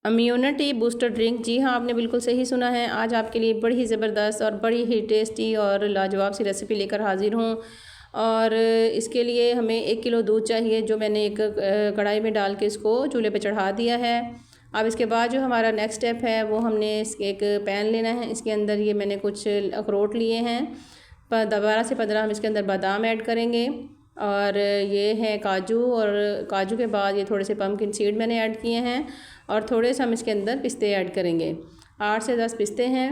Immunity booster drink. जी हाँ, आपने बिल्कुल सही सुना है। आज आपके लिए बड़ी ही ज़बरदस्त और बड़ी ही टेस्टी और लाजवाब सी रेसिपी लेकर हाज़िर हूँ। और इसके लिए हमें 1 किलो दूध चाहिए, जो मैंने एक कढ़ाई में डाल के इसको चूल्हे पे चढ़ा दिया है। अब इसके बाद जो हमारा नेक्स्ट स्टेप है वो हमने एक पैन लेना है। इसके अंदर ये मैंने कुछ अखरोट लिए हैं, 12 से 15 हम इसके अंदर बादाम ऐड करेंगे, और ये है काजू, और काजू के बाद ये थोड़े से पम्पकिन सीड मैंने ऐड किए हैं, और थोड़े से हम इसके अंदर पिस्ते ऐड करेंगे। 8 से 10 पिस्ते हैं।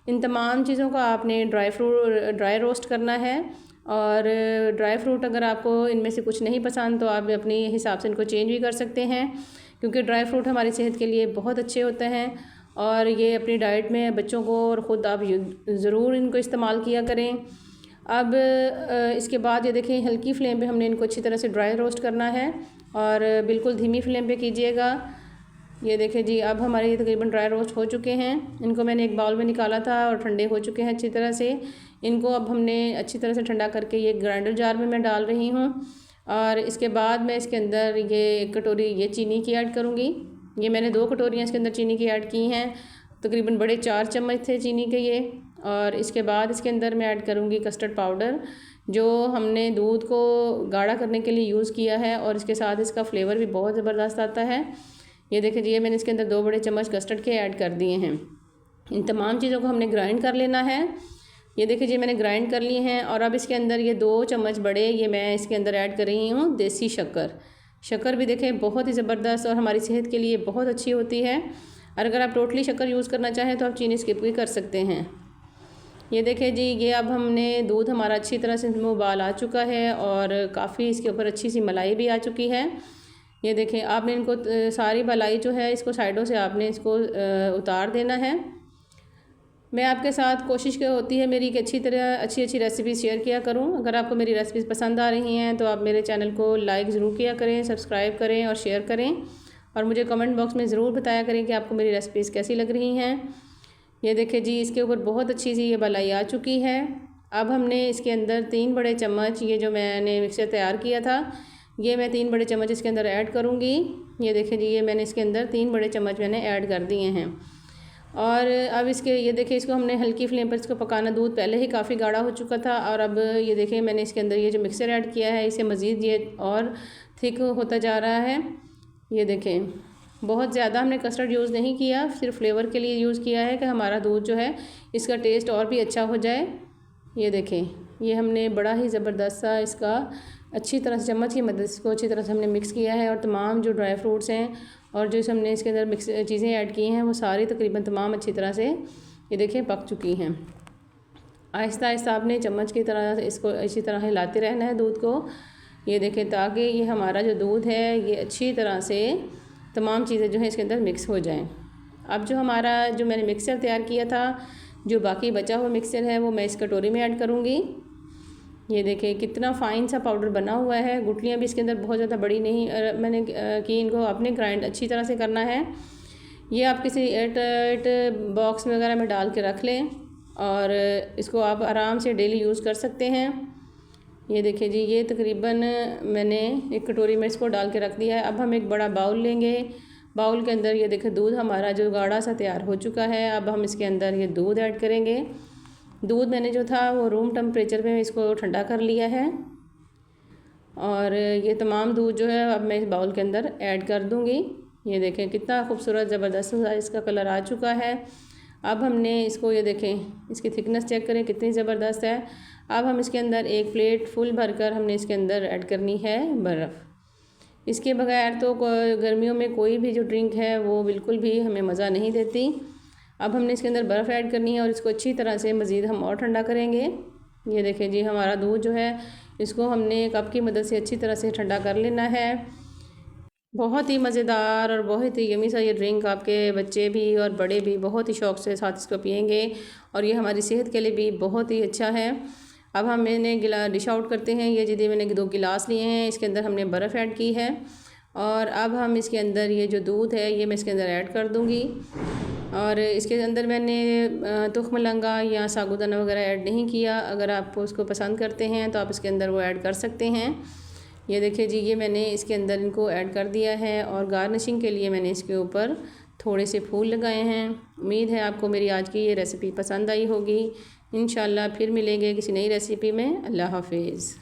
इन तमाम चीज़ों का आपने ड्राई रोस्ट करना है। और ड्राई फ्रूट अगर आपको इनमें से कुछ नहीं पसंद तो आप अपने हिसाब से इनको चेंज भी कर सकते हैं, क्योंकि ड्राई फ्रूट हमारी सेहत के लिए बहुत अच्छे होते हैं। और ये अपनी डाइट में बच्चों को और ख़ुद आप ज़रूर इनको इस्तेमाल किया करें। अब इसके बाद ये देखें, हल्की फ्लेम पे हमने इनको अच्छी तरह से ड्राई रोस्ट करना है, और बिल्कुल धीमी फ्लेम पे कीजिएगा। ये देखें जी, अब हमारे ये तकरीबन ड्राई रोस्ट हो चुके हैं। इनको मैंने एक बाउल में निकाला था और ठंडे हो चुके हैं अच्छी तरह से। इनको अब हमने अच्छी तरह से ठंडा करके ये ग्राइंडर जार में मैं डाल रही हूँ। और इसके बाद मैं इसके अंदर ये 1 कटोरी ये चीनी की ऐड करूँगी। ये मैंने 2 कटोरियाँ इसके अंदर चीनी की ऐड की हैं। तकरीबन बड़े 4 चम्मच थे चीनी के ये। और इसके बाद इसके अंदर मैं ऐड करूँगी कस्टर्ड पाउडर, जो हमने दूध को गाढ़ा करने के लिए यूज़ किया है, और इसके साथ इसका फ्लेवर भी बहुत ज़बरदस्त आता है। ये देखें जी, ये मैंने इसके अंदर 2 बड़े चम्मच कस्टर्ड के ऐड कर दिए हैं। इन तमाम चीज़ों को हमने ग्राइंड कर लेना है। ये देखिए जी, मैंने ग्राइंड कर लिए हैं। और अब इसके अंदर ये 2 चम्मच बड़े ये मैं इसके अंदर ऐड कर रही हूँ देसी शक्कर। शक्कर भी देखें बहुत ही ज़बरदस्त और हमारी सेहत के लिए बहुत अच्छी होती है। और अगर आप टोटली शक्कर यूज़ करना चाहें तो आप चीनी स्किप भी कर सकते हैं। ये देखें जी, ये अब हमने दूध हमारा अच्छी तरह से इसमें उबाल आ चुका है, और काफ़ी इसके ऊपर अच्छी सी मलाई भी आ चुकी है। ये देखें, आपने इनको सारी मलाई जो है इसको साइडों से आपने इसको उतार देना है। मैं आपके साथ कोशिश होती है मेरी कि अच्छी रेसिपीज़ शेयर किया करूं। अगर आपको मेरी रेसिपीज़ पसंद आ रही हैं तो आप मेरे चैनल को लाइक ज़रूर किया करें, सब्सक्राइब करें और शेयर करें, और मुझे कमेंट बॉक्स में ज़रूर बताया करें कि आपको मेरी रेसिपीज़ कैसी लग रही हैं। ये देखें जी, इसके ऊपर बहुत अच्छी सी ये मलाई आ चुकी है। अब हमने इसके अंदर 3 बड़े चम्मच ये जो मैंने मिक्सर तैयार किया था, ये मैं 3 बड़े चम्मच इसके अंदर ऐड करूँगी। ये देखें जी, ये मैंने इसके अंदर 3 बड़े चम्मच मैंने ऐड कर दिए हैं। और अब इसके ये देखें, इसको हमने हल्की फ्लेम पर इसको पकाना। दूध पहले ही काफ़ी गाढ़ा हो चुका था, और अब ये देखें मैंने इसके अंदर ये जो मिक्सर ऐड किया है, इसे मज़ीद ये और थिक होता जा रहा है। ये देखें, बहुत ज़्यादा हमने कस्टर्ड यूज़ नहीं किया, सिर्फ फ्लेवर के लिए यूज़ किया है कि हमारा दूध जो है इसका टेस्ट और भी अच्छा हो जाए। ये देखें, ये हमने बड़ा ही ज़बरदस्त सा इसका अच्छी तरह से चम्मच की मदद से अच्छी तरह से हमने मिक्स किया है। और तमाम जो ड्राई फ्रूट्स हैं और जो हमने इसके अंदर मिक्स चीज़ें ऐड की हैं वो सारी तकरीबन तमाम अच्छी तरह से ये देखें पक चुकी हैं। आहिस्ता आहिस्ता आपने चम्मच की तरह इसको इसी तरह हिलाते रहना है दूध को। ये देखें, ताकि ये हमारा जो दूध है ये अच्छी तरह से तमाम चीज़ें जो है इसके अंदर मिक्स हो जाएँ। अब जो हमारा जो मैंने मिक्सर तैयार किया था, जो बाकी बचा हुआ मिक्सर है, वो मैं इस कटोरी में ऐड करूँगी। ये देखें कितना फ़ाइन सा पाउडर बना हुआ है। गुठलियाँ भी इसके अंदर बहुत ज़्यादा बड़ी नहीं मैंने की, इनको आपने ग्राइंड अच्छी तरह से करना है। ये आप किसी एयरटाइट बॉक्स में वगैरह में डाल के रख लें, और इसको आप आराम से डेली यूज़ कर सकते हैं। ये देखें जी, ये तकरीबन मैंने एक कटोरी में इसको डाल के रख दिया है। अब हम एक बड़ा बाउल लेंगे। बाउल के अंदर ये देखें दूध हमारा जो गाढ़ा सा तैयार हो चुका है। अब हम इसके अंदर ये दूध ऐड करेंगे। दूध मैंने जो था वो रूम टेम्परेचर पे इसको ठंडा कर लिया है, और ये तमाम दूध जो है अब मैं इस बाउल के अंदर ऐड कर दूंगी। ये देखें कितना खूबसूरत ज़बरदस्त इसका कलर आ चुका है। अब हमने इसको ये देखें, इसकी थिकनेस चेक करें कितनी ज़बरदस्त है। अब हम इसके अंदर एक प्लेट फुल भरकर हमने इसके अंदर ऐड करनी है बर्फ़। इसके बगैर तो गर्मियों में कोई भी जो ड्रिंक है वो बिल्कुल भी हमें मज़ा नहीं देती। अब हमने इसके अंदर बर्फ़ ऐड करनी है, और इसको अच्छी तरह से मज़ीद हम और ठंडा करेंगे। ये देखें जी, हमारा दूध जो है इसको हमने कप की मदद से अच्छी तरह से ठंडा कर लेना है। बहुत ही मज़ेदार और बहुत ही यमी सा ये ड्रिंक आपके बच्चे भी और बड़े भी बहुत ही शौक़ से साथ इसको पियेंगे, और ये हमारी सेहत के लिए भी बहुत ही अच्छा है। अब हम मैंने डिश आउट करते हैं। ये जी मैंने 2 गिलास लिए हैं, इसके अंदर हमने बर्फ़ ऐड की है, और अब हम इसके अंदर ये जो दूध है ये मैं इसके अंदर ऐड कर दूँगी। और इसके अंदर मैंने तुख्म लंगा या साबूदाना वगैरह ऐड नहीं किया। अगर आप उसको पसंद करते हैं तो आप इसके अंदर वो ऐड कर सकते हैं। ये देखिए जी, ये मैंने इसके अंदर इनको ऐड कर दिया है, और गार्निशिंग के लिए मैंने इसके ऊपर थोड़े से फूल लगाए हैं। उम्मीद है आपको मेरी आज की ये रेसिपी पसंद आई होगी। इंशाल्लाह फिर मिलेंगे किसी नई रेसिपी में। अल्लाह हाफिज़।